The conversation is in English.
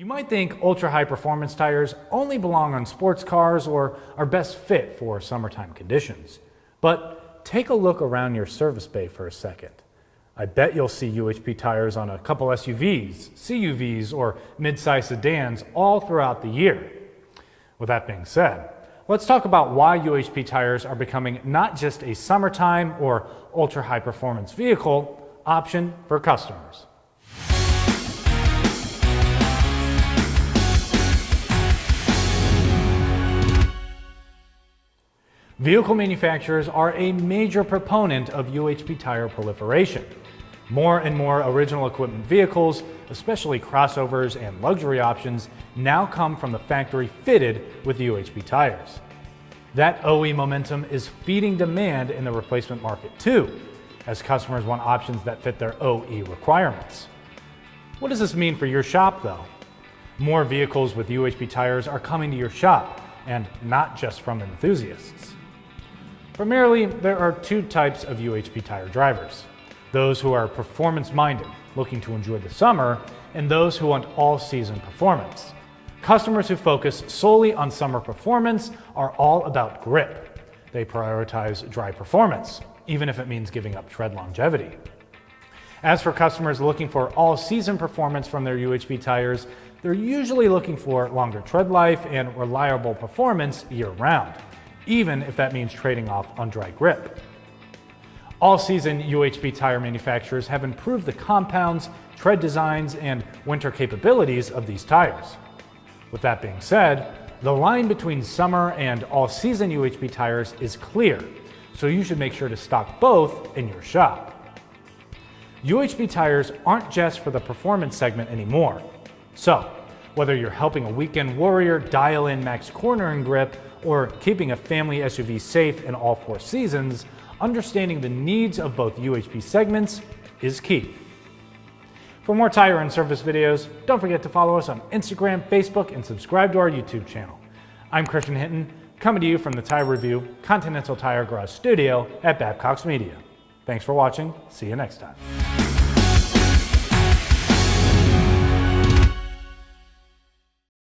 You might think ultra-high performance tires only belong on sports cars or are best fit for summertime conditions. But take a look around your service bay for a second. I bet you'll see UHP tires on a couple SUVs, CUVs, or midsize sedans all throughout the year. With that being said, let's talk about why UHP tires are becoming not just a summertime or ultra-high performance vehicle option for customers. Vehicle manufacturers are a major proponent of UHP tire proliferation. More and more original equipment vehicles, especially crossovers and luxury options, now come from the factory fitted with UHP tires. That OE momentum is feeding demand in the replacement market too, as customers want options that fit their OE requirements. What does this mean for your shop though? More vehicles with UHP tires are coming to your shop, and not just from enthusiasts. Primarily, there are two types of UHP tire drivers. Those who are performance-minded, looking to enjoy the summer, and those who want all-season performance. Customers who focus solely on summer performance are all about grip. They prioritize dry performance, even if it means giving up tread longevity. As for customers looking for all-season performance from their UHP tires, they're usually looking for longer tread life and reliable performance year-round, even if that means trading off on dry grip. All-season UHP tire manufacturers have improved the compounds, tread designs, and winter capabilities of these tires. With that being said, the line between summer and all-season UHP tires is clear, so you should make sure to stock both in your shop. UHP tires aren't just for the performance segment anymore. So, whether you're helping a weekend warrior dial in max cornering grip or keeping a family SUV safe in all four seasons, understanding the needs of both UHP segments is key. For more tire and service videos, don't forget to follow us on Instagram, Facebook, and subscribe to our YouTube channel. I'm Christian Hinton, coming to you from the Tire Review Continental Tire Garage Studio at Babcock's Media. Thanks for watching. See you next time.